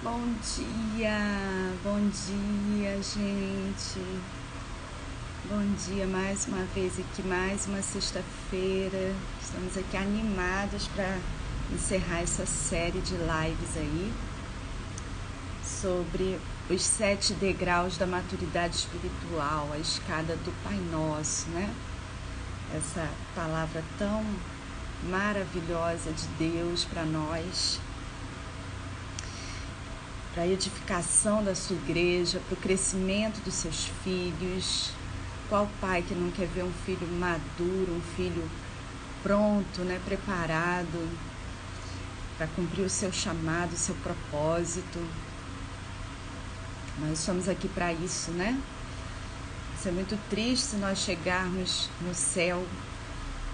Bom dia, gente. Bom dia mais uma vez aqui, mais uma sexta-feira. Estamos aqui animados para encerrar essa série de lives aí sobre os 7 degraus da maturidade espiritual, a escada do Pai Nosso, né? Essa palavra tão maravilhosa de Deus para nós, para a edificação da sua igreja, para o crescimento dos seus filhos. Qual pai que não quer ver um filho maduro, um filho pronto, né, preparado para cumprir o seu chamado, o seu propósito? Nós estamos aqui para isso, né? Isso é muito triste se nós chegarmos no céu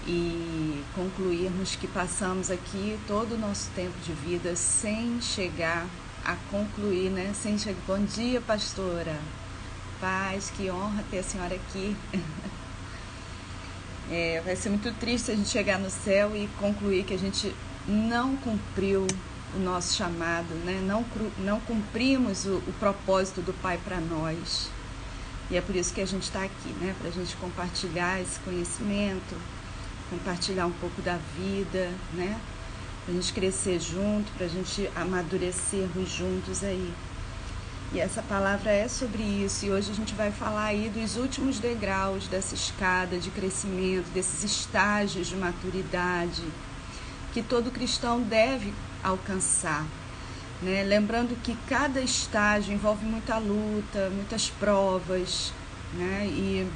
e concluirmos que passamos aqui todo o nosso tempo de vida sem chegar a concluir, né? Sem chegar. Bom dia, pastora. Paz, que honra ter a senhora aqui. Vai ser muito triste se a gente chegar no céu e concluir que a gente não cumpriu o nosso chamado, né? Não cumprimos o propósito do Pai para nós. E é por isso que a gente está aqui, né? Para a gente compartilhar esse conhecimento, compartilhar um pouco da vida, né? Para a gente crescer junto, para a gente amadurecermos juntos aí. E essa palavra é sobre isso. E hoje a gente vai falar aí dos últimos degraus dessa escada de crescimento, desses estágios de maturidade que todo cristão deve alcançar, né? Lembrando que cada estágio envolve muita luta, muitas provas, né? E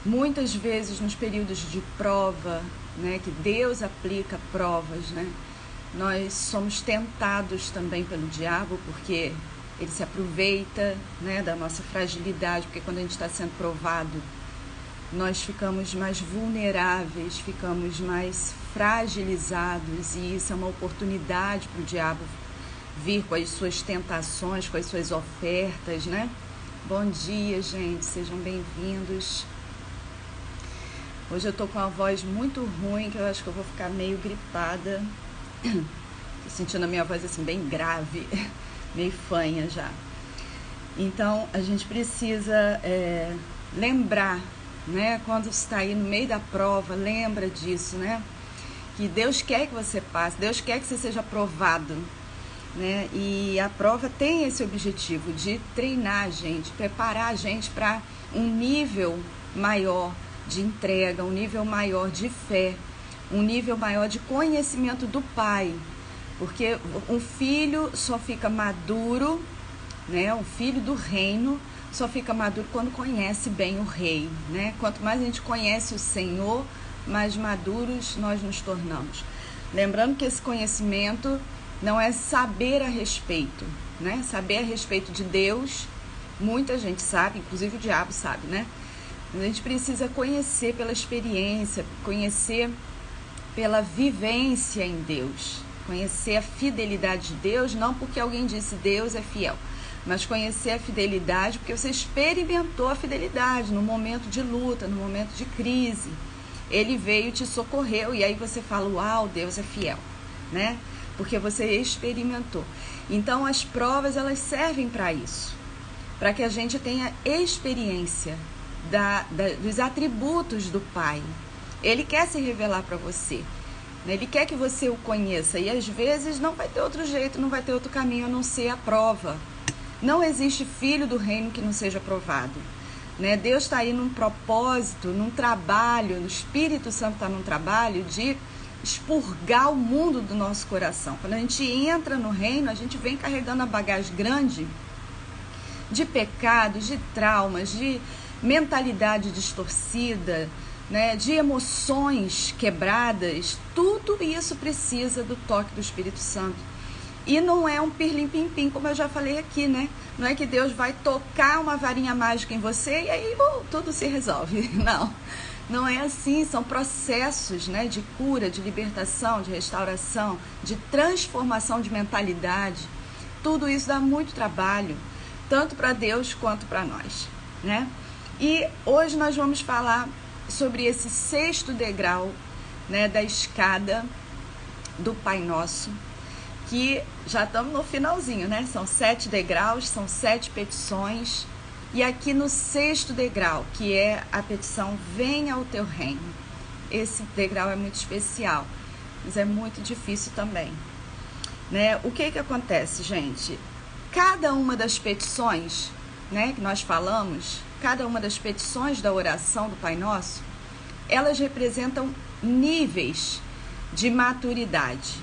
muitas vezes nos períodos de prova, né, que Deus aplica provas, né, nós somos tentados também pelo diabo, porque ele se aproveita, né, da nossa fragilidade, porque quando a gente está sendo provado, nós ficamos mais vulneráveis, ficamos mais fragilizados, e isso é uma oportunidade para o diabo vir com as suas tentações, com as suas ofertas, né? Bom dia, gente, sejam bem-vindos. Hoje eu tô com uma voz muito ruim, que eu acho que eu vou ficar meio gripada. Tô sentindo a minha voz assim bem grave, meio fanha já. Então a gente precisa lembrar, né? Quando está aí no meio da prova, lembra disso, né? Que Deus quer que você passe, Deus quer que você seja aprovado, né? E a prova tem esse objetivo de treinar a gente, preparar a gente para um nível maior de entrega, um nível maior de fé, um nível maior de conhecimento do Pai, porque um filho só fica maduro, né? Um filho do reino só fica maduro quando conhece bem o Rei, né? Quanto mais a gente conhece o Senhor, mais maduros nós nos tornamos. Lembrando que esse conhecimento não é saber a respeito, né? Saber a respeito de Deus, muita gente sabe, inclusive o diabo sabe, né? A gente precisa conhecer pela experiência, conhecer pela vivência em Deus, conhecer a fidelidade de Deus, não porque alguém disse Deus é fiel, mas conhecer a fidelidade porque você experimentou a fidelidade no momento de luta, no momento de crise. Ele veio e te socorreu, e aí você fala, uau, Deus é fiel, né? Porque você experimentou. Então as provas, elas servem para isso, para que a gente tenha experiência dos atributos do Pai. Ele quer se revelar para você, né? Ele quer que você o conheça, e às vezes não vai ter outro jeito, não vai ter outro caminho a não ser a prova. Não existe filho do reino que não seja aprovado, né? Deus está aí num propósito, num trabalho, o Espírito Santo está num trabalho de expurgar o mundo do nosso coração. Quando a gente entra no reino, a gente vem carregando a bagagem grande de pecados, de traumas, de mentalidade distorcida, né, de emoções quebradas. Tudo isso precisa do toque do Espírito Santo. E não é um pirlim-pim-pim, como eu já falei aqui, né? Não é que Deus vai tocar uma varinha mágica em você e aí tudo se resolve. Não, não é assim. São processos, né, de cura, de libertação, de restauração, de transformação de mentalidade. Tudo isso dá muito trabalho, tanto para Deus quanto para nós, né? E hoje nós vamos falar sobre esse 6º degrau, né, da escada do Pai Nosso, que já estamos no finalzinho, né? São 7 degraus, são 7 petições. E aqui no 6º degrau, que é a petição venha o teu reino. Esse degrau é muito especial, mas é muito difícil também, né? O que acontece, gente? Cada uma das petições, né, que nós falamos, cada uma das petições da oração do Pai Nosso, elas representam níveis de maturidade.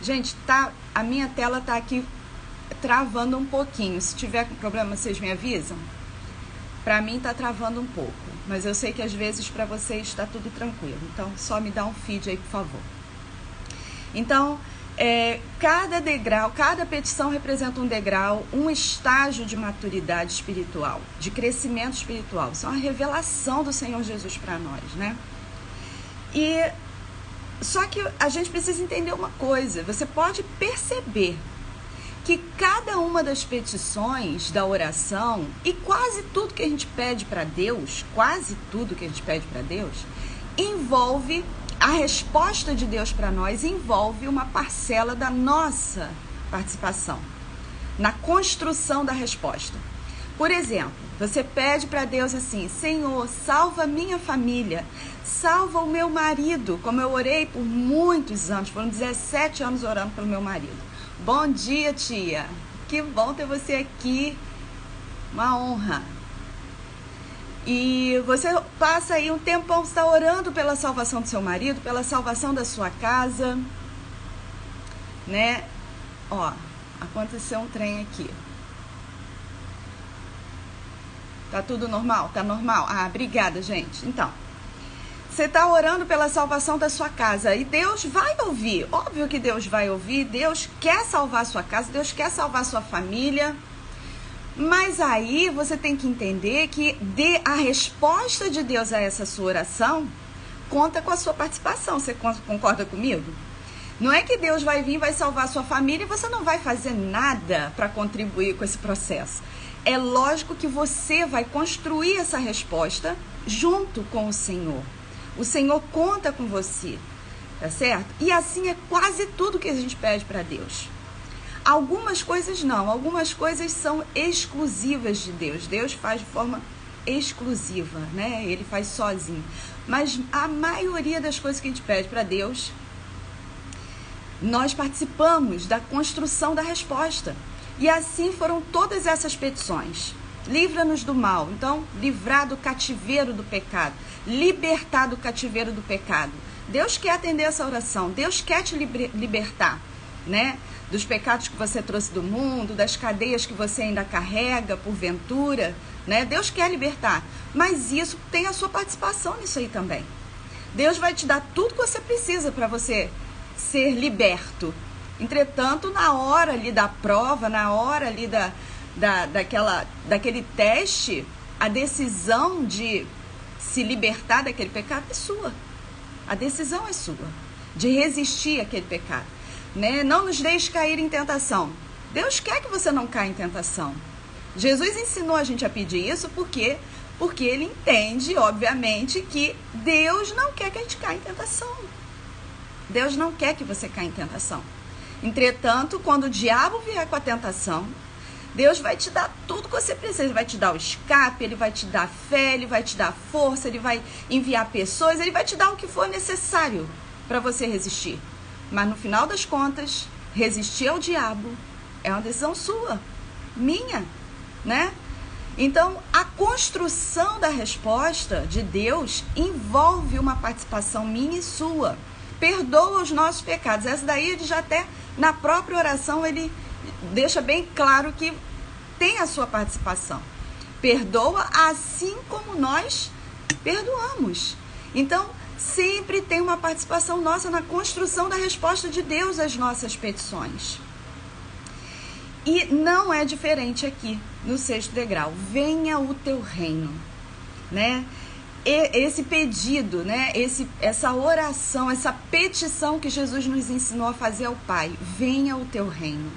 Gente, a minha tela tá aqui travando um pouquinho. Se tiver problema, vocês me avisam? Para mim tá travando um pouco, mas eu sei que às vezes para vocês está tudo tranquilo. Então, só me dá um feed aí, por favor. Então, cada degrau, cada petição representa um degrau, um estágio de maturidade espiritual, de crescimento espiritual. Isso é uma revelação do Senhor Jesus para nós, né? E só que a gente precisa entender uma coisa. Você pode perceber que cada uma das petições da oração e quase tudo que a gente pede para Deus, envolve a resposta de Deus para nós, envolve uma parcela da nossa participação na construção da resposta. Por exemplo, você pede para Deus assim: Senhor, salva a minha família, salva o meu marido, como eu orei por muitos anos, foram 17 anos orando pelo meu marido. Bom dia, tia, que bom ter você aqui, uma honra. E você passa aí um tempão, você está orando pela salvação do seu marido, pela salvação da sua casa, né? Ó, aconteceu um trem aqui. Tá tudo normal? Tá normal? Ah, obrigada, gente. Então, você tá orando pela salvação da sua casa e Deus vai ouvir. Óbvio que Deus vai ouvir. Deus quer salvar a sua casa, Deus quer salvar a sua família. Mas aí você tem que entender que a resposta de Deus a essa sua oração conta com a sua participação. Você concorda comigo? Não é que Deus vai vir e vai salvar a sua família e você não vai fazer nada para contribuir com esse processo. É lógico que você vai construir essa resposta junto com o Senhor. O Senhor conta com você, tá certo? E assim é quase tudo que a gente pede para Deus. Algumas coisas não, algumas coisas são exclusivas de Deus. Deus faz de forma exclusiva, né? Ele faz sozinho. Mas a maioria das coisas que a gente pede para Deus, nós participamos da construção da resposta. E assim foram todas essas petições. Livra-nos do mal. Então, livrar do cativeiro do pecado. Libertar do cativeiro do pecado. Deus quer atender essa oração. Deus quer te libertar, né? Dos pecados que você trouxe do mundo, das cadeias que você ainda carrega, porventura, né? Deus quer libertar. Mas isso tem a sua participação nisso aí também. Deus vai te dar tudo que você precisa para você ser liberto. Entretanto, na hora ali da prova, na hora ali daquele teste, a decisão de se libertar daquele pecado é sua. A decisão é sua, de resistir àquele pecado, né? Não nos deixe cair em tentação. Deus quer que você não caia em tentação. Jesus ensinou a gente a pedir isso porque ele entende, obviamente, que Deus não quer que a gente caia em tentação. Deus não quer que você caia em tentação. Entretanto, quando o diabo vier com a tentação, Deus vai te dar tudo que você precisa. Ele vai te dar o escape, Ele vai te dar fé, Ele vai te dar força, Ele vai enviar pessoas, Ele vai te dar o que for necessário para você resistir. Mas no final das contas, resistir ao diabo é uma decisão sua, minha, né? Então, a construção da resposta de Deus envolve uma participação minha e sua. Perdoa os nossos pecados. Essa daí ele já até na própria oração ele deixa bem claro que tem a sua participação. Perdoa assim como nós perdoamos. Então, sempre tem uma participação nossa na construção da resposta de Deus às nossas petições. E não é diferente aqui no 6º degrau. Venha o teu reino, né? Esse pedido, né? Essa oração, essa petição que Jesus nos ensinou a fazer ao Pai. Venha o teu reino.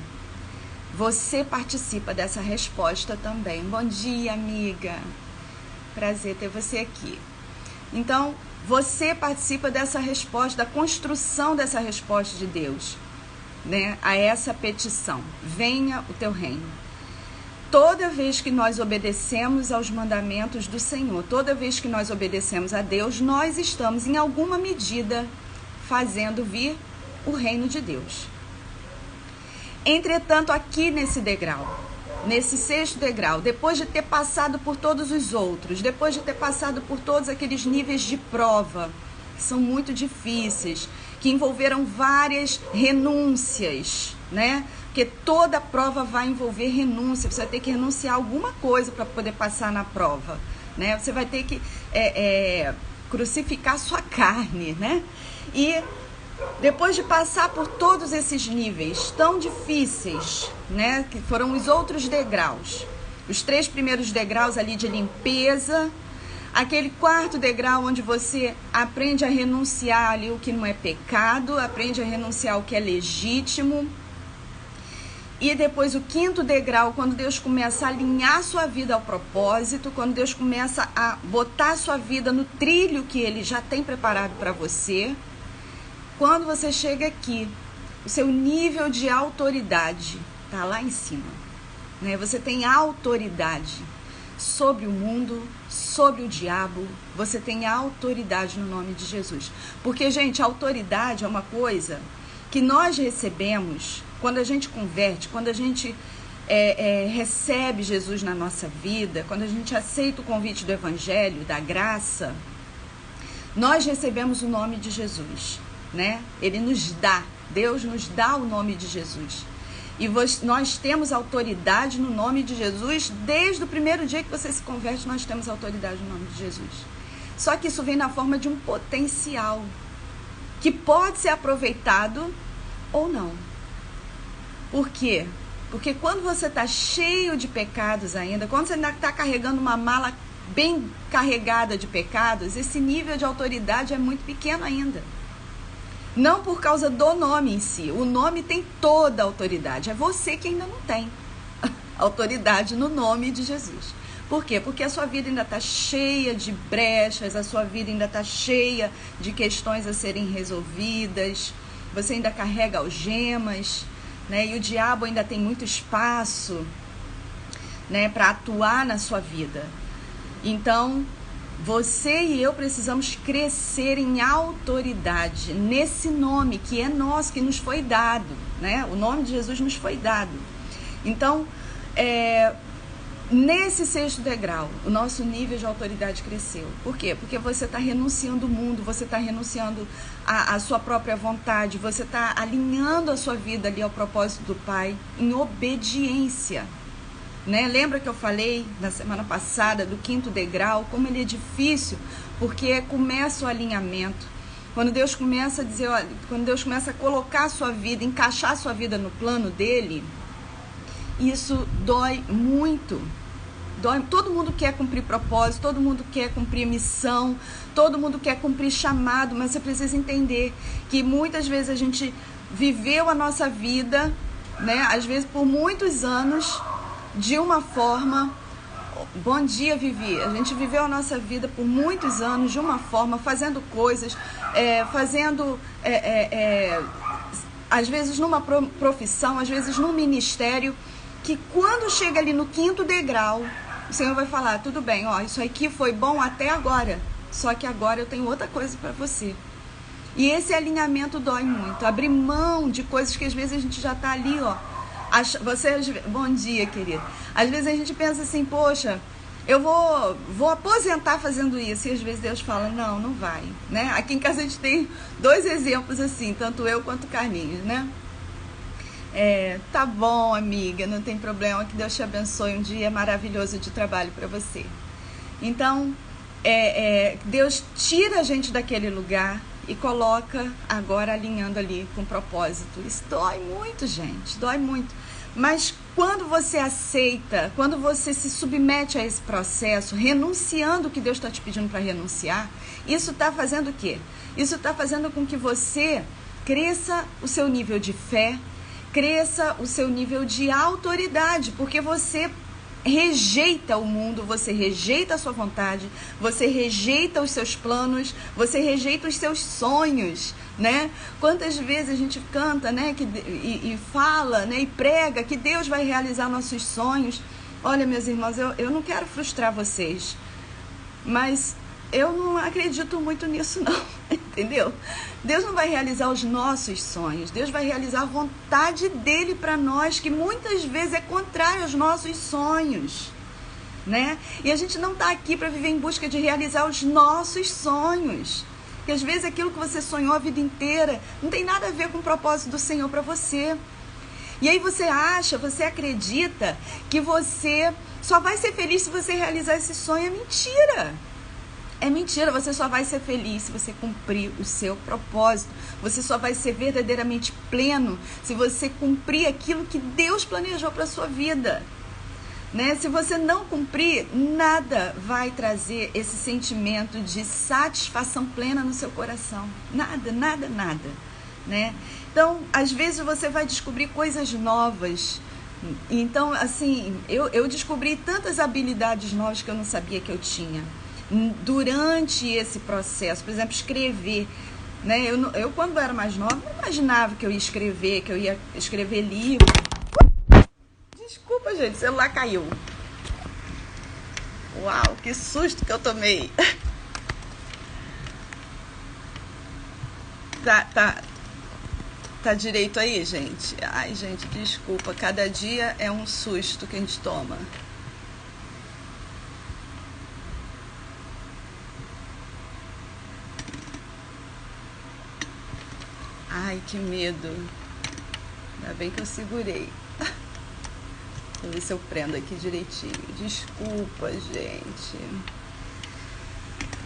Você participa dessa resposta também. Bom dia, amiga. Prazer ter você aqui. Então, você participa dessa resposta, da construção dessa resposta de Deus. né, a essa petição: venha o teu reino. Toda vez que nós obedecemos aos mandamentos do Senhor, toda vez que nós obedecemos a Deus, nós estamos, em alguma medida, fazendo vir o reino de Deus. Entretanto, aqui nesse degrau, nesse 6º degrau, depois de ter passado por todos os outros, depois de ter passado por todos aqueles níveis de prova, que são muito difíceis, que envolveram várias renúncias, né? Porque toda prova vai envolver renúncia, você vai ter que renunciar a alguma coisa para poder passar na prova, né? Você vai ter que crucificar sua carne, né? E depois de passar por todos esses níveis tão difíceis, né? Que foram os outros degraus, os 3 primeiros degraus ali de limpeza, aquele 4º degrau onde você aprende a renunciar ali o que não é pecado, aprende a renunciar o que é legítimo. E depois o 5º degrau, quando Deus começa a alinhar sua vida ao propósito, quando Deus começa a botar a sua vida no trilho que Ele já tem preparado para você. Quando você chega aqui, o seu nível de autoridade está lá em cima, né? Você tem autoridade sobre o mundo, sobre o diabo, você tem autoridade no nome de Jesus. Porque, gente, a autoridade é uma coisa que nós recebemos quando a gente converte, quando a gente recebe Jesus na nossa vida, quando a gente aceita o convite do Evangelho, da graça, nós recebemos o nome de Jesus, né? Ele nos dá, Deus nos dá o nome de Jesus. E nós temos autoridade no nome de Jesus. Desde o primeiro dia que você se converte, nós temos autoridade no nome de Jesus. Só que isso vem na forma de um potencial que pode ser aproveitado ou não. Por quê? Porque quando você está cheio de pecados ainda, quando você ainda está carregando uma mala bem carregada de pecados, esse nível de autoridade é muito pequeno ainda. Não por causa do nome em si. O nome tem toda a autoridade. É você que ainda não tem autoridade no nome de Jesus. Por quê? Porque a sua vida ainda está cheia de brechas, a sua vida ainda está cheia de questões a serem resolvidas, você ainda carrega algemas, né? E o diabo ainda tem muito espaço, né, para atuar na sua vida. Então, você e eu precisamos crescer em autoridade nesse nome que é nosso, que nos foi dado, né? O nome de Jesus nos foi dado. Então, nesse 6º degrau, o nosso nível de autoridade cresceu. Por quê? Porque você está renunciando o mundo, você está renunciando a sua própria vontade, você está alinhando a sua vida ali ao propósito do Pai em obediência. Né? Lembra que eu falei na semana passada do 5º degrau, como ele é difícil, porque começa o alinhamento. Quando Deus começa a dizer, olha, quando Deus começa a colocar a sua vida, encaixar a sua vida no plano dele, isso dói muito. Dói. Todo mundo quer cumprir propósito, todo mundo quer cumprir missão, todo mundo quer cumprir chamado, mas você precisa entender que muitas vezes a gente viveu a nossa vida, né, às vezes por muitos anos, de uma forma... Bom dia, Vivi. A gente viveu a nossa vida por muitos anos de uma forma, fazendo coisas, às vezes numa profissão, às vezes num ministério, que quando chega ali no 5º degrau, o Senhor vai falar, tudo bem, ó, isso aqui foi bom até agora, só que agora eu tenho outra coisa para você. E esse alinhamento dói muito, abrir mão de coisas que às vezes a gente já está ali, ó. Bom dia, querida. Às vezes a gente pensa assim, poxa, eu vou aposentar fazendo isso. E às vezes Deus fala, não vai, né? Aqui em casa a gente tem 2 exemplos assim, tanto eu quanto o Carlinhos, né? Tá bom, amiga, não tem problema, que Deus te abençoe, um dia maravilhoso de trabalho para você. Então, Deus tira a gente daquele lugar e coloca agora alinhando ali com propósito. Isso dói muito, gente, dói muito. Mas quando você aceita, quando você se submete a esse processo, renunciando o que Deus está te pedindo para renunciar, isso está fazendo o quê? Isso está fazendo com que você cresça o seu nível de fé, cresça o seu nível de autoridade, porque você rejeita o mundo, você rejeita a sua vontade, você rejeita os seus planos, você rejeita os seus sonhos, né? Quantas vezes a gente canta, né, e fala, né, e prega que Deus vai realizar nossos sonhos. Olha, meus irmãos, eu não quero frustrar vocês, mas eu não acredito muito nisso não, entendeu? Deus não vai realizar os nossos sonhos, Deus vai realizar a vontade dele para nós, que muitas vezes é contrária aos nossos sonhos, né? E a gente não está aqui para viver em busca de realizar os nossos sonhos, porque às vezes aquilo que você sonhou a vida inteira não tem nada a ver com o propósito do Senhor para você. E aí você acredita que você só vai ser feliz se você realizar esse sonho. É mentira! É mentira, você só vai ser feliz se você cumprir o seu propósito. Você só vai ser verdadeiramente pleno se você cumprir aquilo que Deus planejou para a sua vida, né? Se você não cumprir, nada vai trazer esse sentimento de satisfação plena no seu coração. Nada, nada, nada, né? Então, às vezes você vai descobrir coisas novas. Então, assim, eu descobri tantas habilidades novas que eu não sabia que eu tinha durante esse processo. Por exemplo, escrever, né? Eu quando era mais nova, não imaginava que eu ia escrever, que eu ia escrever livro. Desculpa, gente, o celular caiu. Uau, que susto que eu tomei. Tá direito aí, gente? Ai, gente, desculpa. Cada dia é um susto que a gente toma. Ai, que medo. Ainda bem que eu segurei. Vou ver se eu prendo aqui direitinho. Desculpa, gente.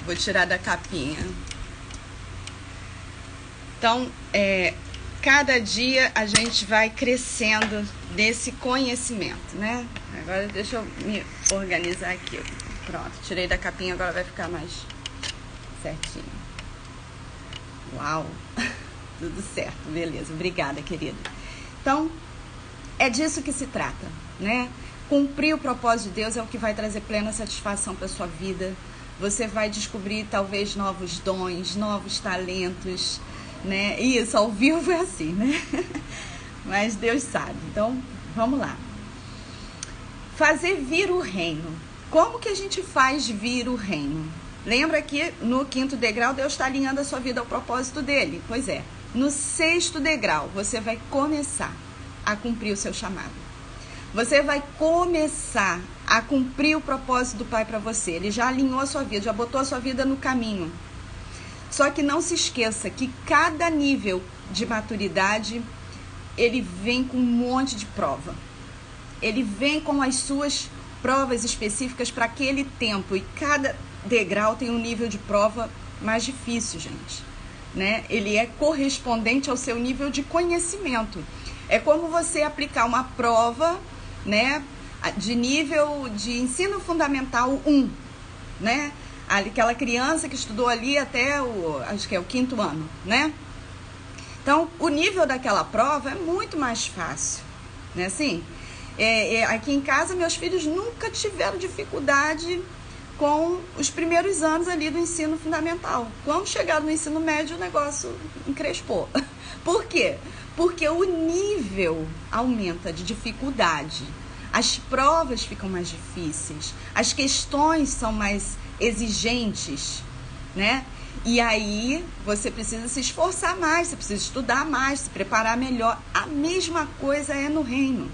Vou tirar da capinha. Então, cada dia a gente vai crescendo nesse conhecimento, né? Agora deixa eu me organizar aqui. Pronto, tirei da capinha, agora vai ficar mais certinho. Uau! Tudo certo, beleza. Obrigada, querido. Então, é disso que se trata, né? Cumprir o propósito de Deus é o que vai trazer plena satisfação para a sua vida. Você vai descobrir, talvez, novos dons, novos talentos, né? Isso, ao vivo é assim, né? Mas Deus sabe. Então, vamos lá. Fazer vir o reino. Como que a gente faz vir o reino? Lembra que no 5º degrau, Deus está alinhando a sua vida ao propósito dele? Pois é. No 6º degrau, você vai começar a cumprir o seu chamado. Você vai começar a cumprir o propósito do Pai para você. Ele já alinhou a sua vida, já botou a sua vida no caminho. Só que não se esqueça que cada nível de maturidade, ele vem com um monte de prova. Ele vem com as suas provas específicas para aquele tempo. E cada degrau tem um nível de prova mais difícil, gente, né? Ele é correspondente ao seu nível de conhecimento. É como você aplicar uma prova, né, de nível de ensino fundamental 1, né? Aquela criança que estudou ali até acho que é o 5º ano, né? Então, o nível daquela prova é muito mais fácil, né? Assim, aqui em casa, meus filhos nunca tiveram dificuldade com os primeiros anos ali do ensino fundamental. Quando chegaram no ensino médio, o negócio encrespou. Por quê? Porque o nível aumenta de dificuldade. As provas ficam mais difíceis. As questões são mais exigentes, né? E aí você precisa se esforçar mais, você precisa estudar mais, se preparar melhor. A mesma coisa é no reino.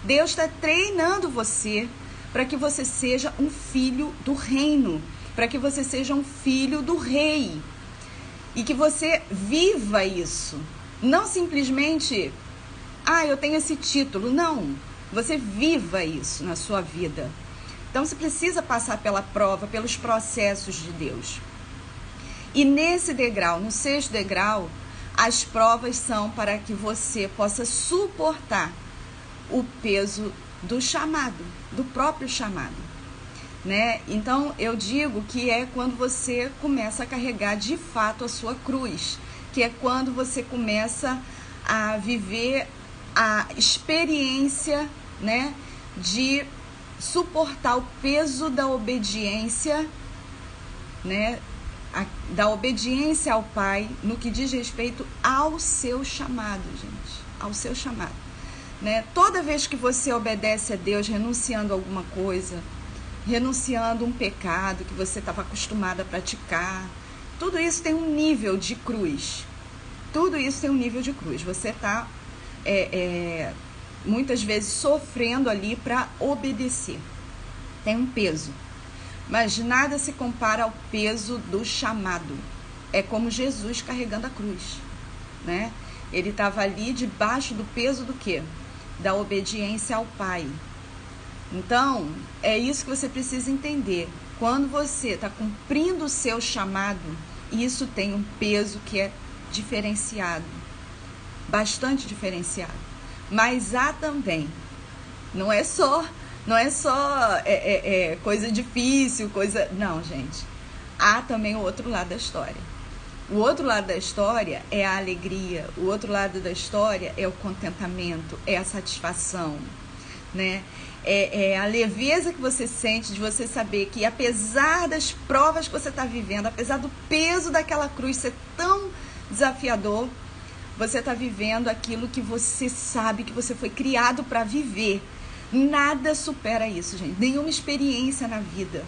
Deus está treinando você para que você seja um filho do reino, para que você seja um filho do rei e que você viva isso. Não simplesmente, eu tenho esse título. Não, você viva isso na sua vida. Então você precisa passar pela prova, pelos processos de Deus. E nesse degrau, no 6º degrau, as provas são para que você possa suportar o peso do chamado, do próprio chamado, né? Então eu digo que é quando você começa a carregar de fato a sua cruz, que é quando você começa a viver a experiência, né, de suportar o peso da obediência, né? Da obediência ao Pai no que diz respeito ao seu chamado, gente, ao seu chamado, né? Toda vez que você obedece a Deus renunciando a alguma coisa, renunciando um pecado que você estava acostumado a praticar, tudo isso tem um nível de cruz. Tudo isso tem um nível de cruz. Você está muitas vezes sofrendo ali para obedecer. Tem um peso. Mas nada se compara ao peso do chamado. É como Jesus carregando a cruz, né? Ele estava ali debaixo do peso do quê? Da obediência ao Pai. Então, é isso que você precisa entender. Quando você está cumprindo o seu chamado, isso tem um peso que é diferenciado. Bastante diferenciado. Mas há também. Não é só coisa difícil, coisa... Não, gente. Há também o outro lado da história. O outro lado da história é a alegria. O outro lado da história é o contentamento, é a satisfação, né? É a leveza que você sente de você saber que, apesar das provas que você está vivendo, apesar do peso daquela cruz ser tão desafiador, você está vivendo aquilo que você sabe que você foi criado para viver. Nada supera isso, gente. Nenhuma experiência na vida.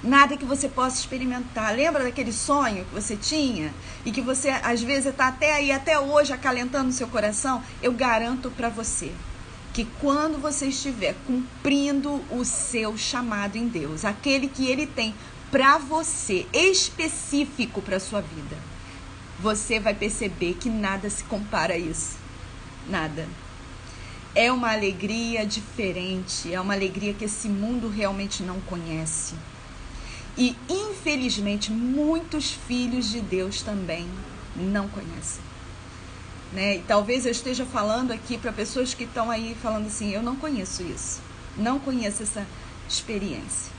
Nada que você possa experimentar. Lembra daquele sonho que você tinha? E que você, às vezes, está até hoje acalentando o seu coração? Eu garanto para você que quando você estiver cumprindo o seu chamado em Deus, aquele que Ele tem para você, específico para a sua vida, você vai perceber que nada se compara a isso. Nada. É uma alegria diferente, é uma alegria que esse mundo realmente não conhece. E, infelizmente, muitos filhos de Deus também não conhecem, né? E talvez eu esteja falando aqui para pessoas que estão aí falando assim, eu não conheço isso, não conheço essa experiência,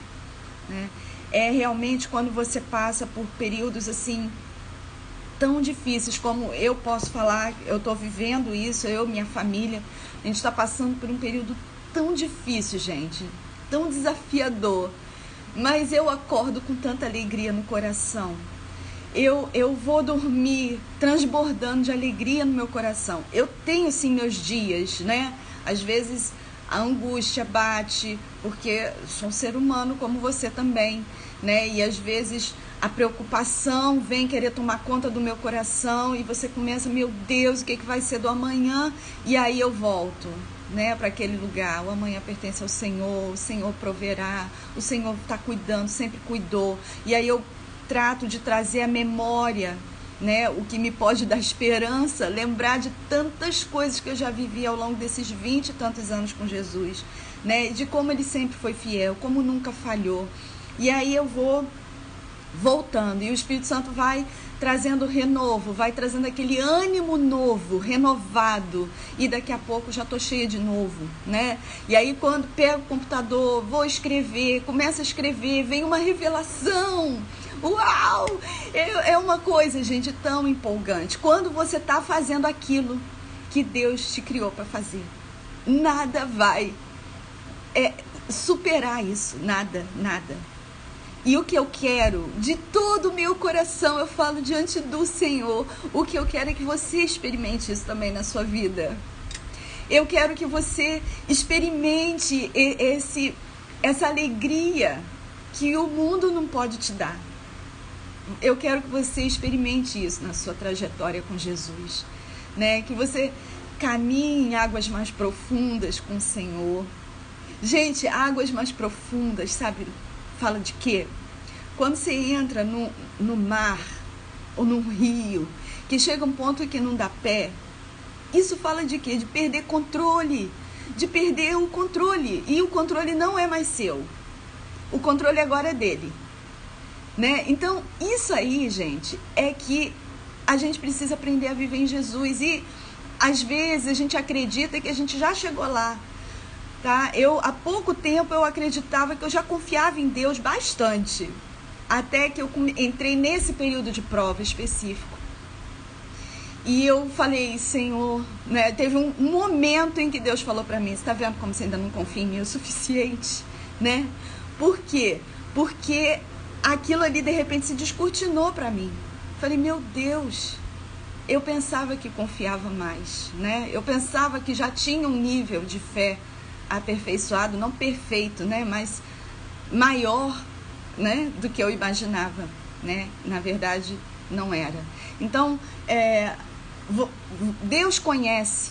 né? É realmente quando você passa por períodos assim, tão difíceis, como eu posso falar, eu estou vivendo isso, eu, minha família, a gente está passando por um período tão difícil, gente, tão desafiador, mas eu acordo com tanta alegria no coração. Eu vou dormir transbordando de alegria no meu coração. Eu tenho, sim, meus dias, né? Às vezes a angústia bate, porque sou um ser humano como você também, né? E às vezes a preocupação vem querer tomar conta do meu coração e você começa, meu Deus, o que vai ser do amanhã? E aí eu volto, né, para aquele lugar. O amanhã pertence ao Senhor, o Senhor proverá, o Senhor está cuidando, sempre cuidou. E aí eu trato de trazer à memória, né, o que me pode dar esperança, lembrar de tantas coisas que eu já vivi ao longo desses 20 e tantos anos com Jesus, né, de como Ele sempre foi fiel, como nunca falhou. E aí eu vou voltando, e o Espírito Santo vai trazendo renovo, vai trazendo aquele ânimo novo, renovado, e daqui a pouco já estou cheia de novo, né? E aí quando pego o computador, vou escrever, começo a escrever, vem uma revelação. Uau! É uma coisa, gente, tão empolgante. Quando você está fazendo aquilo que Deus te criou para fazer, nada vai superar isso, nada. E o que eu quero, de todo o meu coração, eu falo diante do Senhor, o que eu quero é que você experimente isso também na sua vida. Eu quero que você experimente essa alegria que o mundo não pode te dar. Eu quero que você experimente isso na sua trajetória com Jesus, né? Que você caminhe em águas mais profundas com o Senhor. Gente, águas mais profundas, sabe? Fala de quê? Quando você entra no mar ou num rio, que chega um ponto que não dá pé, isso fala de quê? De perder controle, de perder o controle. E o controle não é mais seu. O controle agora é dele, né? Então, isso aí, gente, é que a gente precisa aprender a viver em Jesus. E, às vezes, a gente acredita que a gente já chegou lá. Tá? Há pouco tempo eu acreditava que eu já confiava em Deus bastante, até que eu entrei nesse período de prova específico. E eu falei, Senhor, né? Teve um momento em que Deus falou para mim, você está vendo como você ainda não confia em mim o suficiente, né? Por quê? Porque aquilo ali de repente se descortinou para mim. Falei, meu Deus, eu pensava que confiava mais, né? Eu pensava que já tinha um nível de fé aperfeiçoado, não perfeito, né? Mas maior, né? Do que eu imaginava, né? Na verdade, não era. Então, Deus conhece,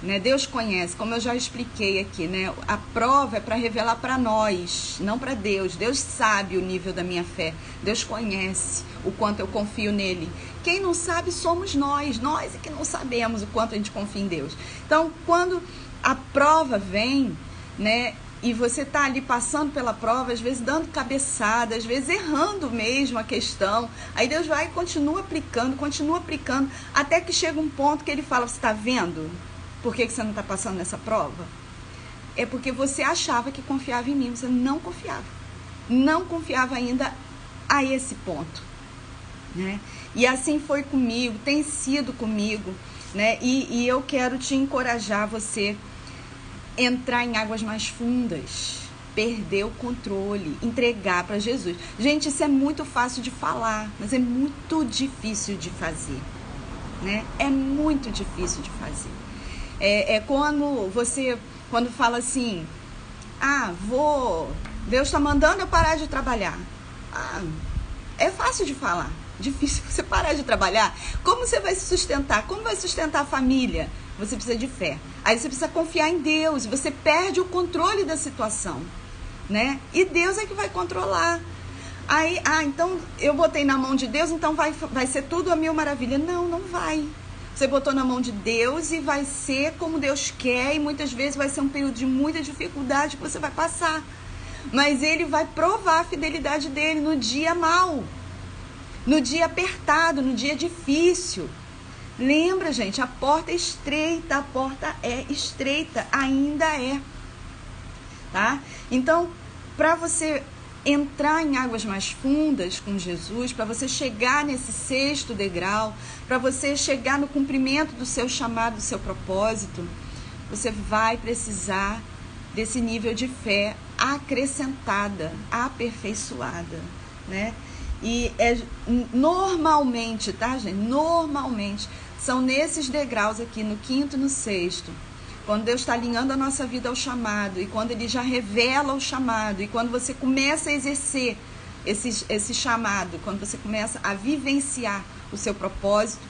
né? Deus conhece, como eu já expliquei aqui, né? A prova é para revelar para nós, não para Deus. Deus sabe o nível da minha fé. Deus conhece o quanto eu confio nele. Quem não sabe somos nós é que não sabemos o quanto a gente confia em Deus. Então, quando a prova vem, né? E você está ali passando pela prova, às vezes dando cabeçada, às vezes errando mesmo a questão. Aí Deus vai e continua aplicando, até que chega um ponto que ele fala, você está vendo? Por que você não está passando nessa prova? É porque você achava que confiava em mim, você não confiava. Não confiava ainda a esse ponto, né? E assim foi comigo, tem sido comigo, né? E eu quero te encorajar, você entrar em águas mais fundas, perder o controle, entregar para Jesus. Gente, isso é muito fácil de falar, mas é muito difícil de fazer, né? É muito difícil de fazer. Quando fala assim, Deus está mandando eu parar de trabalhar. É fácil de falar, difícil você parar de trabalhar. Como você vai se sustentar? Como vai sustentar a família? Você precisa de fé. Aí você precisa confiar em Deus. Você perde o controle da situação, né? E Deus é que vai controlar. Aí, então eu botei na mão de Deus, então vai ser tudo a mil maravilha. Não, não vai. Você botou na mão de Deus e vai ser como Deus quer. E muitas vezes vai ser um período de muita dificuldade que você vai passar. Mas Ele vai provar a fidelidade dEle no dia mau, no dia apertado, no dia difícil. Lembra, gente, a porta é estreita, ainda é, tá? Então, para você entrar em águas mais fundas com Jesus, para você chegar nesse 6º degrau, para você chegar no cumprimento do seu chamado, do seu propósito, você vai precisar desse nível de fé acrescentada, aperfeiçoada, né? E normalmente, tá, gente? Normalmente são nesses degraus aqui, no 5º e no 6º, quando Deus está alinhando a nossa vida ao chamado, e quando Ele já revela o chamado, e quando você começa a exercer esse chamado, quando você começa a vivenciar o seu propósito,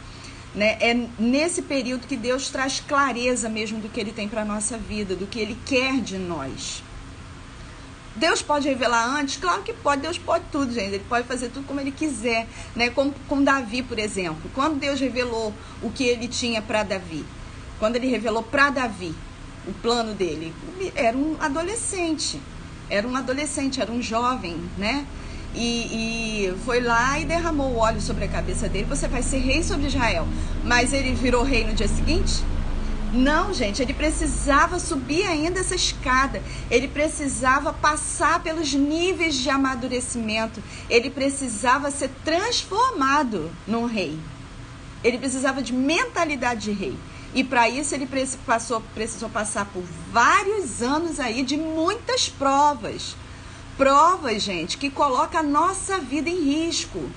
né? É nesse período que Deus traz clareza mesmo do que Ele tem para a nossa vida, do que Ele quer de nós. Deus pode revelar antes? Claro que pode, Deus pode tudo, gente. Ele pode fazer tudo como Ele quiser, né? Como com Davi, por exemplo. Quando Deus revelou o que Ele tinha para Davi, quando Ele revelou para Davi o plano dele, era um adolescente, era um jovem, né? E foi lá e derramou o óleo sobre a cabeça dele. Você vai ser rei sobre Israel. Mas ele virou rei no dia seguinte? Não, gente, ele precisava subir ainda essa escada, ele precisava passar pelos níveis de amadurecimento, ele precisava ser transformado num rei, ele precisava de mentalidade de rei, e para isso ele precisou passar por vários anos aí de muitas provas, gente, que colocam a nossa vida em risco,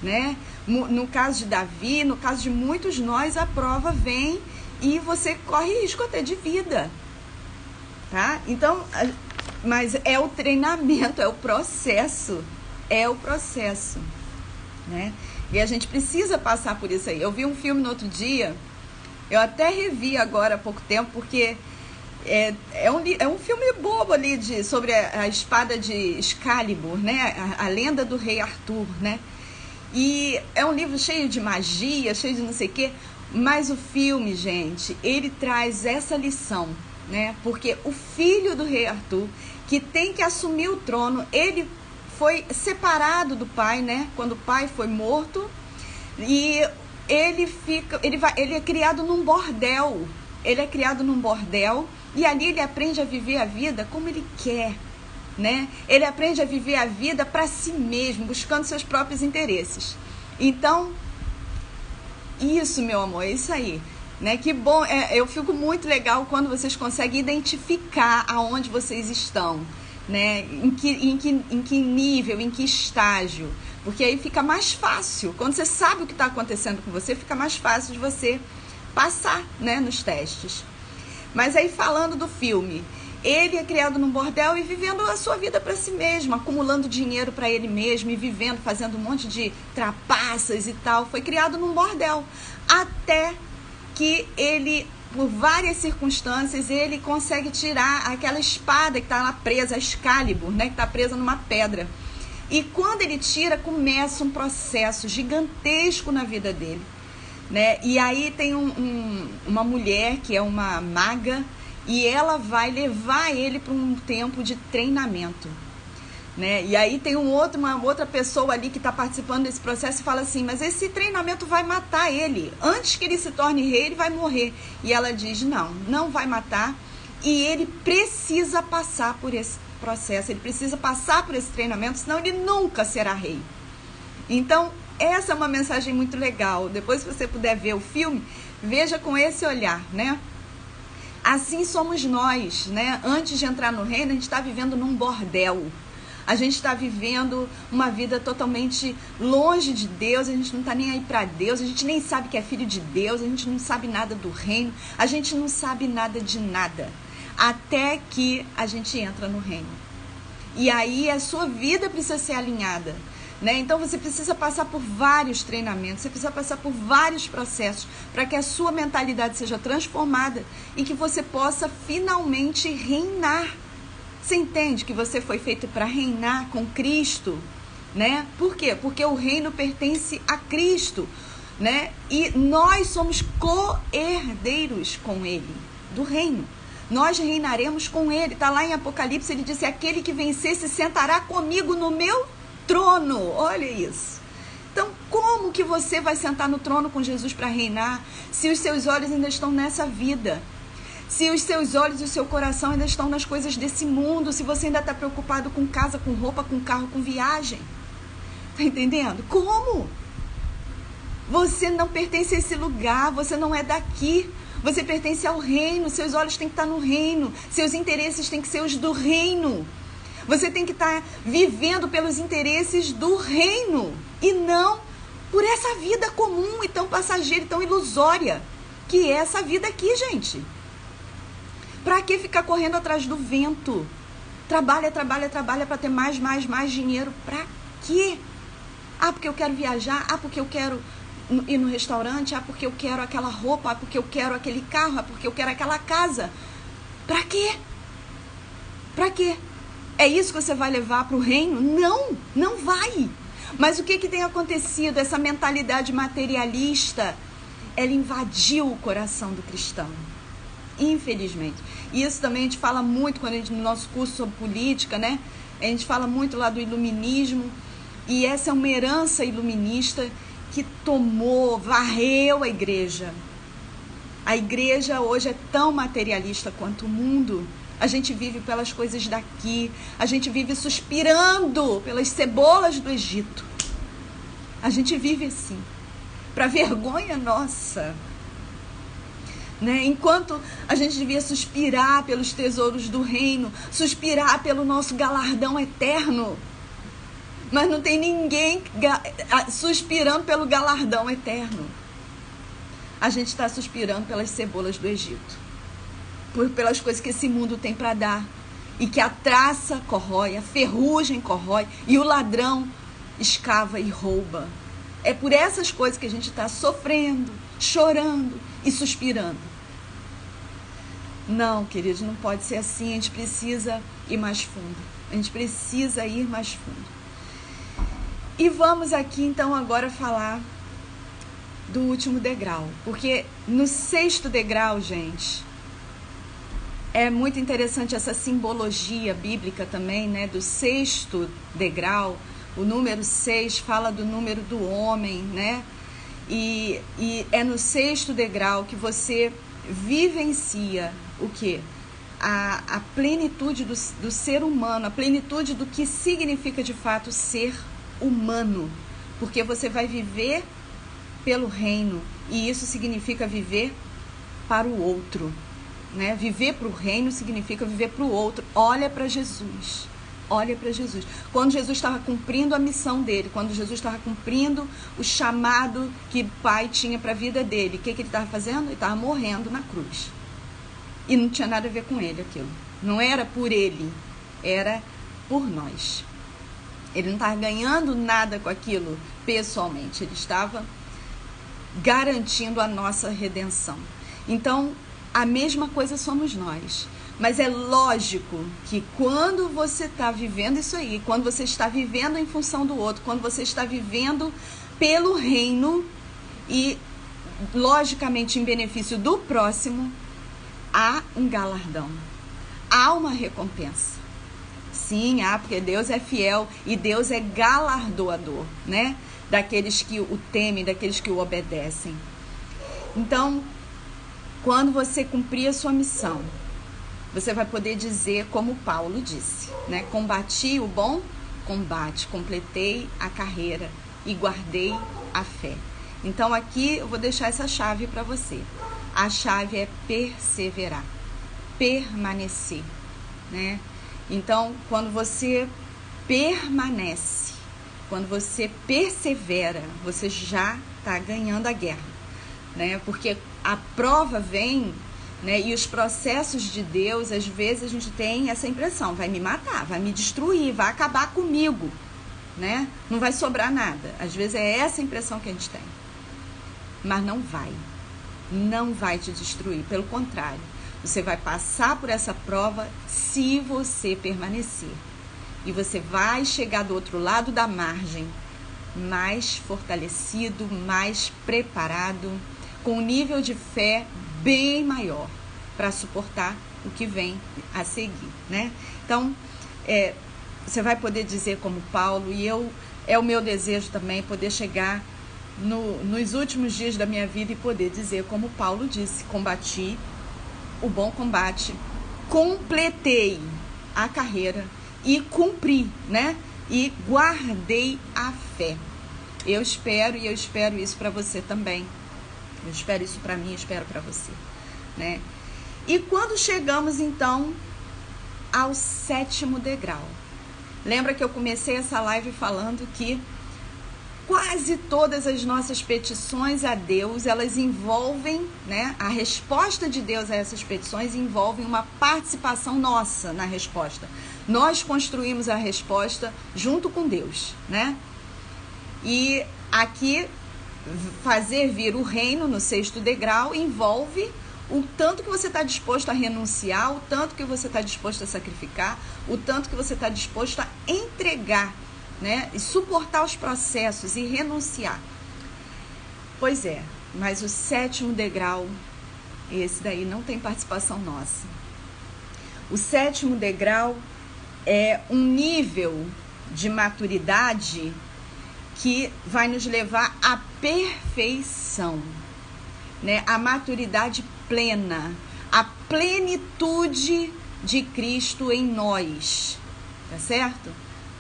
né? No caso de Davi, no caso de muitos nós, a prova vem e você corre risco até de vida, tá? Então, mas é o treinamento, é o processo, né? E a gente precisa passar por isso aí. Eu vi um filme no outro dia, eu até revi agora há pouco tempo, porque é um filme bobo ali sobre a espada de Excalibur, né? A lenda do rei Arthur, né? E é um livro cheio de magia, cheio de não sei o quê. Mas o filme, gente, ele traz essa lição, né? Porque o filho do rei Arthur, que tem que assumir o trono, ele foi separado do pai, né? Quando o pai foi morto, e ele é criado num bordel. E ali ele aprende a viver a vida como ele quer, né? Ele aprende a viver a vida para si mesmo, buscando seus próprios interesses. Então, Isso, meu amor, é isso aí. Né? Que bom, eu fico muito legal quando vocês conseguem identificar aonde vocês estão, né? Em que nível, em que estágio. Porque aí fica mais fácil. Quando você sabe o que está acontecendo com você, fica mais fácil de você passar, né, nos testes. Mas aí, falando do filme, ele é criado num bordel e vivendo a sua vida para si mesmo, acumulando dinheiro para ele mesmo e vivendo, fazendo um monte de trapaças e tal. Foi criado num bordel. Até que ele, por várias circunstâncias, ele consegue tirar aquela espada que está lá presa, a Excalibur, né, que está presa numa pedra. E quando ele tira, começa um processo gigantesco na vida dele, né? E aí tem uma mulher que é uma maga e ela vai levar ele para um tempo de treinamento, né? E aí tem uma outra pessoa ali que está participando desse processo e fala assim, mas esse treinamento vai matar ele. Antes que ele se torne rei, ele vai morrer. E ela diz, não vai matar. E ele precisa passar por esse processo, ele precisa passar por esse treinamento, senão ele nunca será rei. Então, essa é uma mensagem muito legal. Depois, se você puder ver o filme, veja com esse olhar, né? Assim somos nós, né? Antes de entrar no reino, a gente está vivendo num bordel. A gente está vivendo uma vida totalmente longe de Deus, a gente não está nem aí para Deus, a gente nem sabe que é filho de Deus, a gente não sabe nada do reino, a gente não sabe nada de nada, até que a gente entra no reino. E aí a sua vida precisa ser alinhada, né? Então você precisa passar por vários treinamentos, você precisa passar por vários processos para que a sua mentalidade seja transformada e que você possa finalmente reinar. Você entende que você foi feito para reinar com Cristo, né? Por quê? Porque o reino pertence a Cristo, né? E nós somos co-herdeiros com Ele, do reino. Nós reinaremos com Ele. Está lá em Apocalipse, ele disse, aquele que vencer se sentará comigo no meu trono. Olha isso. Então, como que você vai sentar no trono com Jesus para reinar, se os seus olhos ainda estão nessa vida? Se os seus olhos e o seu coração ainda estão nas coisas desse mundo, se você ainda está preocupado com casa, com roupa, com carro, com viagem. Tá entendendo? Como? Você não pertence a esse lugar, você não é daqui. Você pertence ao reino, seus olhos têm que estar no reino, seus interesses têm que ser os do reino. Você tem que estar vivendo pelos interesses do reino e não por essa vida comum e tão passageira e tão ilusória que é essa vida aqui, gente. Pra que ficar correndo atrás do vento? Trabalha para ter mais dinheiro. Pra quê? Ah, porque eu quero viajar. Ah, porque eu quero ir no restaurante. Ah, porque eu quero aquela roupa. Ah, porque eu quero aquele carro. Ah, porque eu quero aquela casa. Pra quê? Pra quê? É isso que você vai levar pro reino? Não, não vai. Mas o que tem acontecido? Essa mentalidade materialista, ela invadiu o coração do cristão. Infelizmente. E isso também a gente fala muito quando a gente, no nosso curso sobre política, né? A gente fala muito lá do iluminismo. E essa é uma herança iluminista que varreu a igreja. A igreja hoje é tão materialista quanto o mundo. A gente vive pelas coisas daqui. A gente vive suspirando pelas cebolas do Egito. A gente vive assim. Para vergonha nossa. Né? Enquanto a gente devia suspirar pelos tesouros do reino, suspirar pelo nosso galardão eterno, mas não tem ninguém suspirando pelo galardão eterno. A gente está suspirando pelas cebolas do Egito, pelas coisas que esse mundo tem para dar e que a traça corrói, a ferrugem corrói e o ladrão escava e rouba. É por essas coisas que a gente está sofrendo, chorando e suspirando. Não, queridos, não pode ser assim. A gente precisa ir mais fundo. A gente precisa ir mais fundo. E vamos aqui, então, agora falar do último degrau. Porque no 6º degrau, gente, é muito interessante essa simbologia bíblica também, né? Do 6º degrau. O número 6 fala do número do homem, né? E é no 6º degrau que você vivencia o quê? A plenitude do ser humano, a plenitude do que significa de fato ser humano. Porque você vai viver pelo reino, e isso significa viver para o outro, né? Viver para o reino significa viver para o outro. Olha para Jesus. Olha para Jesus. Quando Jesus estava cumprindo a missão dele, quando Jesus estava cumprindo o chamado que o Pai tinha para a vida dele, o que ele estava fazendo? Ele estava morrendo na cruz. E não tinha nada a ver com ele aquilo. Não era por ele, era por nós. Ele não estava ganhando nada com aquilo pessoalmente. Ele estava garantindo a nossa redenção. Então, a mesma coisa somos nós. Mas é lógico que quando você está vivendo isso aí, quando você está vivendo em função do outro, quando você está vivendo pelo reino e, logicamente, em benefício do próximo, há um galardão, há uma recompensa. Sim, há, porque Deus é fiel e Deus é galardoador, né? Daqueles que o temem, daqueles que o obedecem. Então, quando você cumprir a sua missão, você vai poder dizer como Paulo disse, né? Combati o bom combate, completei a carreira e guardei a fé. Então aqui eu vou deixar essa chave para você. A chave é perseverar, permanecer, né? Então, quando você permanece, quando você persevera, você já está ganhando a guerra, né? Porque a prova vem, né? E os processos de Deus, às vezes a gente tem essa impressão, vai me matar, vai me destruir, vai acabar comigo, né? Não vai sobrar nada. Às vezes é essa a impressão que a gente tem. Mas não vai te destruir, pelo contrário. Você vai passar por essa prova se você permanecer. E você vai chegar do outro lado da margem mais fortalecido, mais preparado, com um nível de fé bem maior para suportar o que vem a seguir, né? Então, você vai poder dizer como Paulo, e é o meu desejo também poder chegar nos últimos dias da minha vida e poder dizer como Paulo disse: combati o bom combate, completei a carreira e cumpri, né? E guardei a fé. Eu espero isso para você também. Eu espero isso para mim, eu espero para você, né? E quando chegamos então ao 7º degrau, lembra que eu comecei essa live falando que quase todas as nossas petições a Deus, elas envolvem, né? A resposta de Deus a essas petições envolve uma participação nossa na resposta. Nós construímos a resposta junto com Deus, né? E aqui, fazer vir o reino no 6º degrau envolve o tanto que você está disposto a renunciar, o tanto que você está disposto a sacrificar, o tanto que você está disposto a entregar, né? E suportar os processos e renunciar. Pois é, mas o 7º degrau, esse daí não tem participação nossa. O 7º degrau é um nível de maturidade que vai nos levar à perfeição, né? A maturidade plena, a plenitude de Cristo em nós, tá certo?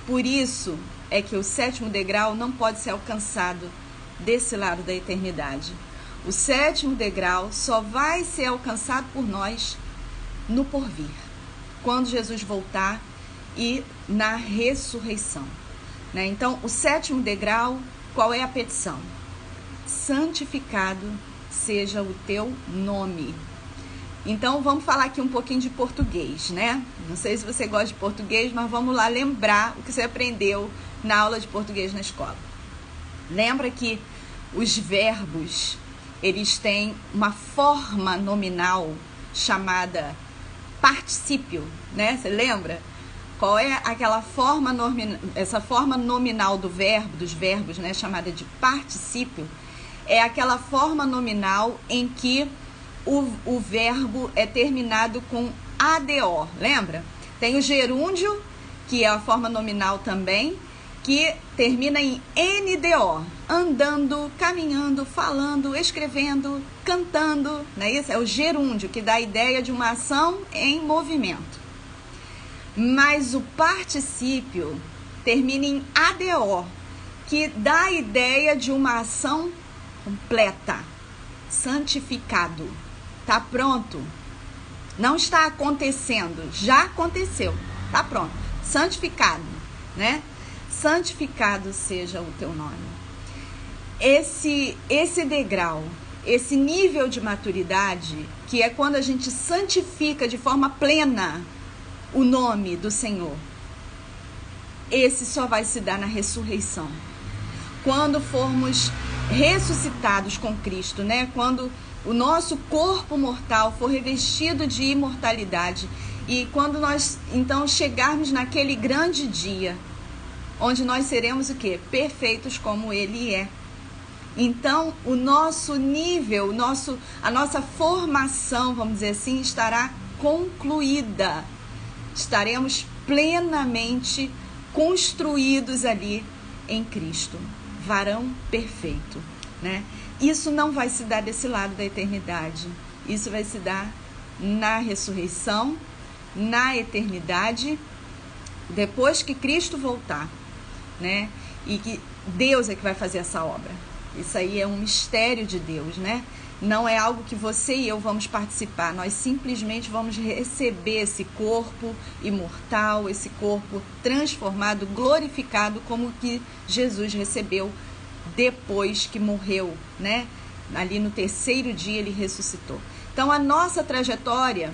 Por isso é que o 7º degrau não pode ser alcançado desse lado da eternidade. O 7º degrau só vai ser alcançado por nós no porvir, quando Jesus voltar e na ressurreição, né? Então, o 7º degrau, qual é a petição? Santificado seja o teu nome. Então, vamos falar aqui um pouquinho de português, né? Não sei se você gosta de português, mas vamos lá lembrar o que você aprendeu na aula de português na escola. Lembra que os verbos, eles têm uma forma nominal chamada particípio, né? Você lembra? Qual é aquela forma nominal, essa forma nominal do verbo, dos verbos, né, chamada de particípio? É aquela forma nominal em que o verbo é terminado com ADO, lembra? Tem o gerúndio, que é a forma nominal também, que termina em NDO, andando, caminhando, falando, escrevendo, cantando, não é isso? É o gerúndio, que dá a ideia de uma ação em movimento. Mas o particípio termina em ADO, que dá a ideia de uma ação completa, santificado. Tá pronto. Não está acontecendo, já aconteceu. Tá pronto. Santificado, né? Santificado seja o teu nome. Esse degrau, esse nível de maturidade, que é quando a gente santifica de forma plena o nome do Senhor, esse só vai se dar na ressurreição. Quando formos ressuscitados com Cristo, né? Quando o nosso corpo mortal for revestido de imortalidade e quando nós, então, chegarmos naquele grande dia, onde nós seremos o quê? Perfeitos como Ele é. Então, o nosso nível, a nossa formação, vamos dizer assim, estará concluída. Estaremos plenamente construídos ali em Cristo. Varão perfeito, né? Isso não vai se dar desse lado da eternidade. Isso vai se dar na ressurreição, na eternidade, depois que Cristo voltar, né? E que Deus é que vai fazer essa obra. Isso aí é um mistério de Deus, né? Não é algo que você e eu vamos participar. Nós simplesmente vamos receber esse corpo imortal, esse corpo transformado, glorificado, como que Jesus recebeu depois que morreu, né? Ali no terceiro dia ele ressuscitou. Então a nossa trajetória,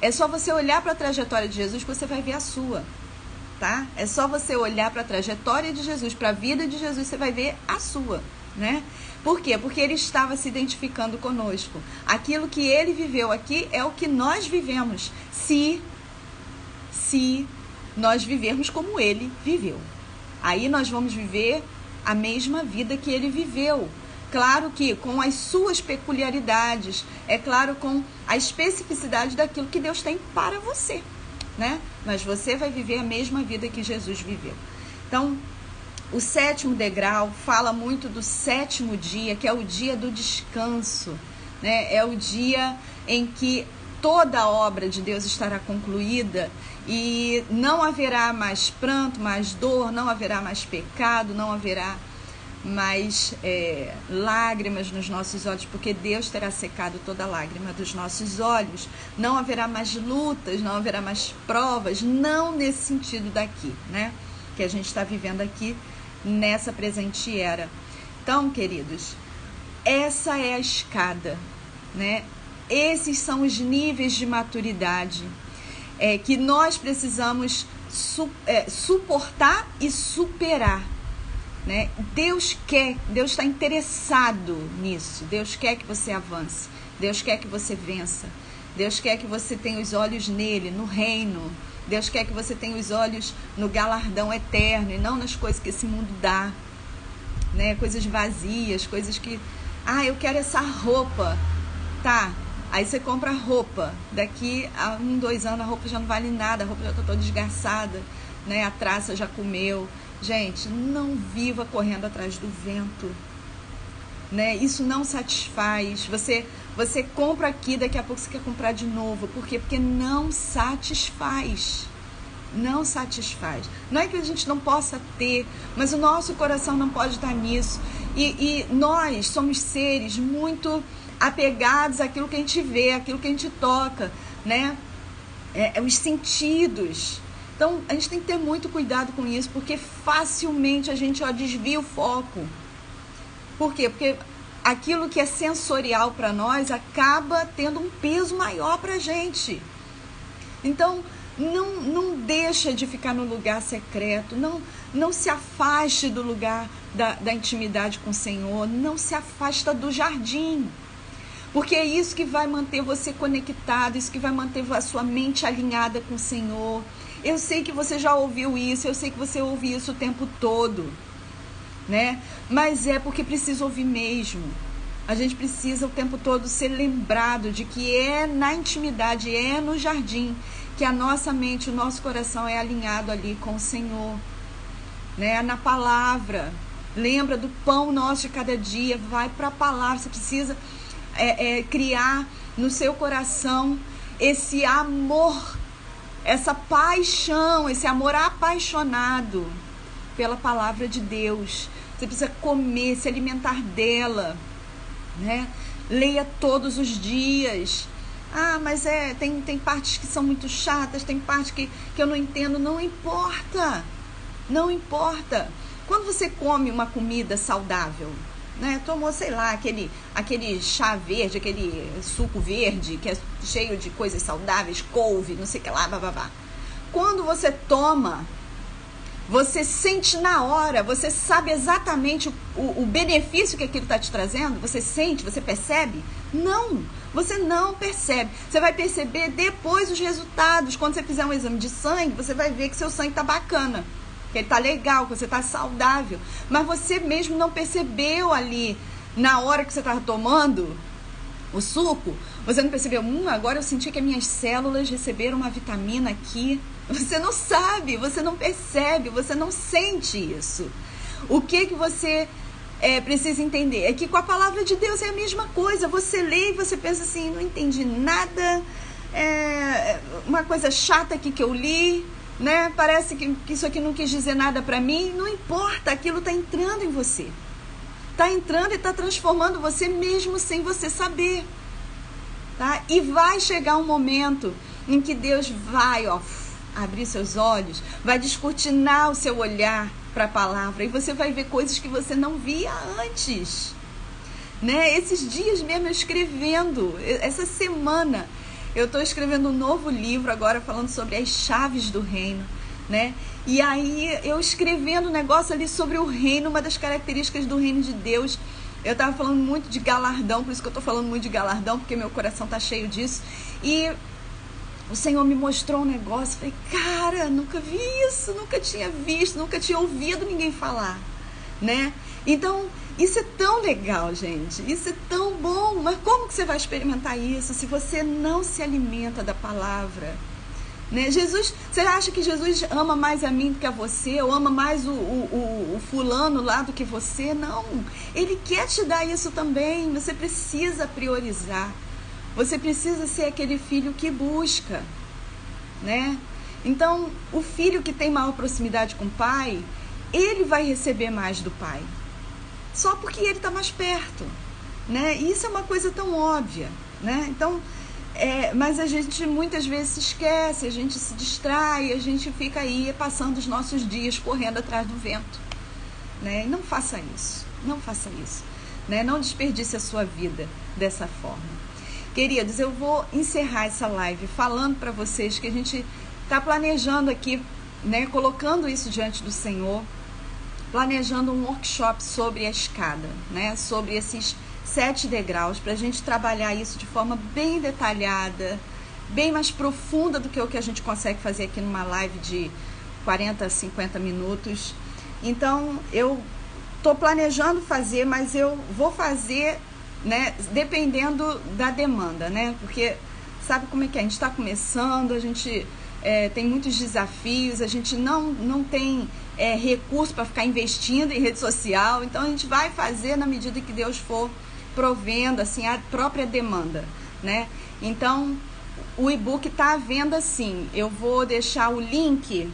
é só você olhar para a trajetória de Jesus que você vai ver a sua, tá? É só você olhar para a trajetória de Jesus, para a vida de Jesus, você vai ver a sua, né? Por quê? Porque ele estava se identificando conosco. Aquilo que ele viveu aqui é o que nós vivemos, se nós vivermos como ele viveu. Aí nós vamos viver a mesma vida que ele viveu. Claro que com as suas peculiaridades, é claro, com a especificidade daquilo que Deus tem para você, né? Mas você vai viver a mesma vida que Jesus viveu. Então, o sétimo degrau fala muito do sétimo dia, que é o dia do descanso, né? É o dia em que toda a obra de Deus estará concluída e não haverá mais pranto, mais dor, não haverá mais pecado, não haverá mais lágrimas nos nossos olhos, porque Deus terá secado toda a lágrima dos nossos olhos. Não haverá mais lutas, não haverá mais provas, não nesse sentido daqui, né? Que a gente está vivendo aqui nessa presente era. Então, queridos, essa é a escada, né? Esses são os níveis de maturidade que nós precisamos suportar e superar, né? Deus está interessado nisso. Deus quer que você avance, Deus quer que você vença, Deus quer que você tenha os olhos nele, no reino. Deus quer que você tenha os olhos no galardão eterno e não nas coisas que esse mundo dá, né? Coisas vazias, coisas que, eu quero essa roupa, tá? Aí você compra a roupa, daqui a 1, 2 anos a roupa já não vale nada, a roupa já está toda desgastada, né? A traça já comeu. Gente, não viva correndo atrás do vento, né? Isso não satisfaz. Você compra aqui, daqui a pouco você quer comprar de novo. Por quê? Porque não satisfaz. Não satisfaz. Não é que a gente não possa ter, mas o nosso coração não pode estar nisso. E nós somos seres muito apegados àquilo que a gente vê, àquilo que a gente toca, né? Os sentidos. Então, a gente tem que ter muito cuidado com isso, porque facilmente a gente desvia o foco. Por quê? Porque aquilo que é sensorial para nós acaba tendo um peso maior para a gente. Então, não deixa de ficar no lugar secreto, não se afaste do lugar da intimidade com o Senhor, não se afasta do jardim. Porque é isso que vai manter você conectado, isso que vai manter a sua mente alinhada com o Senhor. Eu sei que você já ouviu isso, eu sei que você ouve isso o tempo todo, né? Mas é porque precisa ouvir mesmo. A gente precisa o tempo todo ser lembrado de que é na intimidade, é no jardim, que a nossa mente, o nosso coração é alinhado ali com o Senhor, né? Na palavra. Lembra do pão nosso de cada dia, vai para a palavra. Você precisa criar no seu coração esse amor, essa paixão, esse amor apaixonado pela palavra de Deus. Você precisa comer, se alimentar dela, né? Leia todos os dias. Ah, mas tem partes que são muito chatas, tem partes que eu não entendo. Não importa, não importa. Quando você come uma comida saudável, né? Tomou, sei lá, aquele chá verde, aquele suco verde, que é cheio de coisas saudáveis, couve, não sei o que lá, bababá. Quando você toma, você sente na hora, você sabe exatamente o benefício que aquilo está te trazendo? Você sente, você percebe? Não, você não percebe. Você vai perceber depois os resultados. Quando você fizer um exame de sangue, você vai ver que seu sangue está bacana, que ele está legal, que você está saudável. Mas você mesmo não percebeu ali, na hora que você estava tomando o suco, você não percebeu, agora eu senti que as minhas células receberam uma vitamina aqui. Você não sabe, você não percebe, você não sente isso. O que você precisa entender é que com a palavra de Deus é a mesma coisa. Você lê e você pensa assim, não entendi nada, uma coisa chata aqui que eu li, né? Parece que isso aqui não quis dizer nada para mim. Não importa, aquilo está entrando em você. Está entrando e está transformando você mesmo sem você saber. Tá? E vai chegar um momento em que Deus vai, abrir seus olhos, vai descortinar o seu olhar para a palavra e você vai ver coisas que você não via antes, né? Esses dias mesmo eu escrevendo, essa semana eu estou escrevendo um novo livro agora falando sobre as chaves do reino, né? E aí eu escrevendo um negócio ali sobre o reino, uma das características do reino de Deus. Eu estava falando muito de galardão, por isso que eu estou falando muito de galardão, porque meu coração está cheio disso. E o Senhor me mostrou um negócio, falei, cara, nunca vi isso, nunca tinha visto, nunca tinha ouvido ninguém falar, né? Então, isso é tão legal, gente, isso é tão bom, mas como que você vai experimentar isso se você não se alimenta da palavra, né? Jesus, você acha que Jesus ama mais a mim do que a você, ou ama mais o fulano lá do que você? Não, Ele quer te dar isso também, você precisa priorizar. Você precisa ser aquele filho que busca, né? Então, o filho que tem maior proximidade com o pai, ele vai receber mais do pai. Só porque ele está mais perto, né? E isso é uma coisa tão óbvia, né? Então, mas a gente muitas vezes se esquece, a gente se distrai, a gente fica aí passando os nossos dias correndo atrás do vento, né? E não faça isso, né? Não desperdice a sua vida dessa forma. Queridos, eu vou encerrar essa live falando para vocês que a gente está planejando aqui, né, colocando isso diante do Senhor, planejando um workshop sobre a escada, né, sobre esses 7 degraus, para a gente trabalhar isso de forma bem detalhada, bem mais profunda do que o que a gente consegue fazer aqui numa live de 40, 50 minutos. Então, eu estou planejando fazer, mas eu vou fazer, né, dependendo da demanda, né? Porque sabe como é que é? A gente está começando, a gente tem muitos desafios, a gente não tem recurso para ficar investindo em rede social, então a gente vai fazer na medida que Deus for provendo, assim, a própria demanda, né? Então, o e-book está à venda, sim. Eu vou deixar o link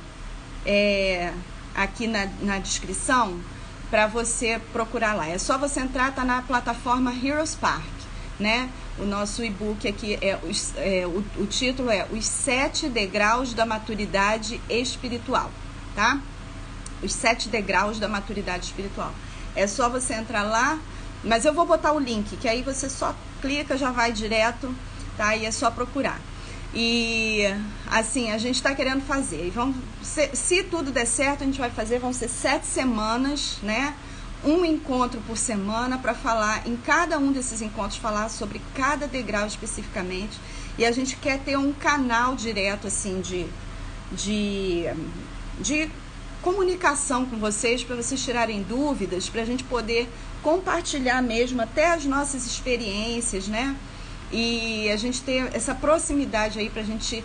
aqui na descrição, para você procurar lá. É só você entrar, tá na plataforma Heroes Park, né? O nosso e-book aqui o título é Os 7 Degraus da Maturidade Espiritual, tá? Os 7 Degraus da Maturidade Espiritual. É só você entrar lá, mas eu vou botar o link, que aí você só clica, já vai direto, tá? E é só procurar. E assim, a gente está querendo fazer. Se tudo der certo, a gente vai fazer, vão ser 7 semanas, né? Um encontro por semana para falar, em cada um desses encontros, falar sobre cada degrau especificamente. E a gente quer ter um canal direto, assim, de comunicação com vocês, para vocês tirarem dúvidas, para a gente poder compartilhar mesmo até as nossas experiências, né? E a gente ter essa proximidade aí pra gente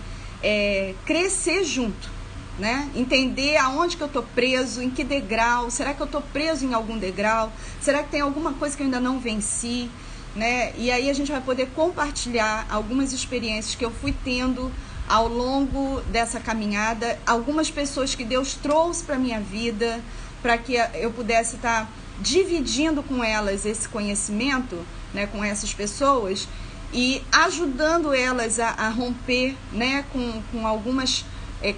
crescer junto, né? Entender aonde que eu tô preso, em que degrau, será que eu tô preso em algum degrau? Será que tem alguma coisa que eu ainda não venci, né? E aí a gente vai poder compartilhar algumas experiências que eu fui tendo ao longo dessa caminhada, algumas pessoas que Deus trouxe pra minha vida, para que eu pudesse estar dividindo com elas esse conhecimento, né, com essas pessoas e ajudando elas a romper, né, com algumas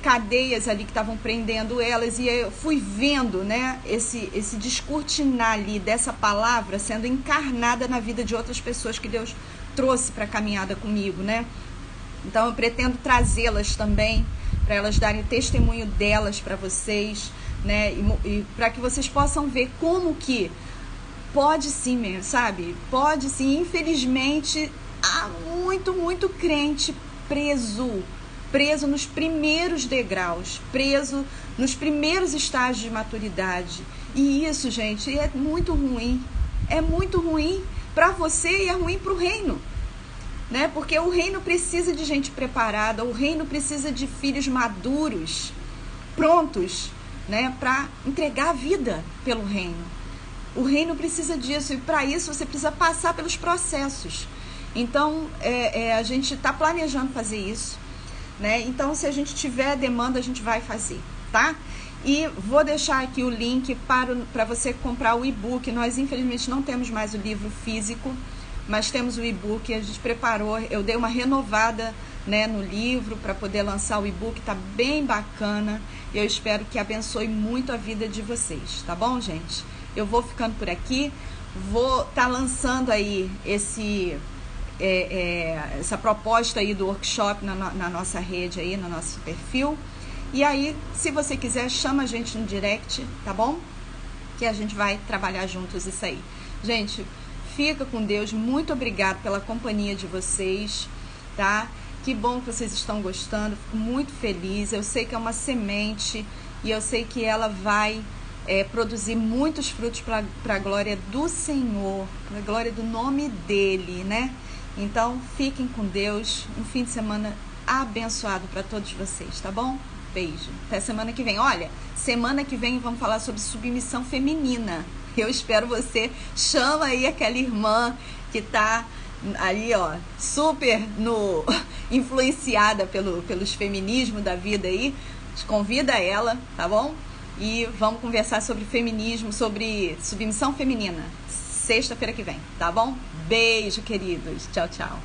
cadeias ali que estavam prendendo elas, e eu fui vendo, né, esse descortinar ali dessa palavra sendo encarnada na vida de outras pessoas que Deus trouxe para a caminhada comigo, né? Então eu pretendo trazê-las também, para elas darem o testemunho delas para vocês, né, e para que vocês possam ver como que pode sim mesmo, sabe? Pode sim, infelizmente há muito crente preso nos primeiros degraus, preso nos primeiros estágios de maturidade. E isso, gente, é muito ruim. É muito ruim para você e é ruim para o reino, né? Porque o reino precisa de gente preparada, o reino precisa de filhos maduros, prontos, né, para entregar a vida pelo reino. O reino precisa disso, e para isso você precisa passar pelos processos. Então, a gente está planejando fazer isso, né? Então, se a gente tiver demanda, a gente vai fazer, tá? E vou deixar aqui o link para você comprar o e-book. Nós, infelizmente, não temos mais o livro físico, mas temos o e-book. A gente preparou, eu dei uma renovada, né, no livro para poder lançar o e-book. Tá bem bacana. Eu espero que abençoe muito a vida de vocês, tá bom, gente? Eu vou ficando por aqui. Vou estar lançando aí essa proposta aí do workshop na nossa rede aí, no nosso perfil. E aí, se você quiser, chama a gente no direct, tá bom? Que a gente vai trabalhar juntos isso aí. Gente, fica com Deus. Muito obrigada pela companhia de vocês, tá? Que bom que vocês estão gostando. Fico muito feliz. Eu sei que é uma semente e eu sei que ela vai produzir muitos frutos para a glória do Senhor, para a glória do nome dEle, né? Então, fiquem com Deus. Um fim de semana abençoado para todos vocês, tá bom? Beijo. Até semana que vem. Olha, semana que vem vamos falar sobre submissão feminina. Eu espero você. Chama aí aquela irmã que tá aí, ó, super influenciada pelos feminismos da vida aí. Convida ela, tá bom? E vamos conversar sobre feminismo, sobre submissão feminina. Sexta-feira que vem, tá bom? Beijo, queridos. Tchau, tchau.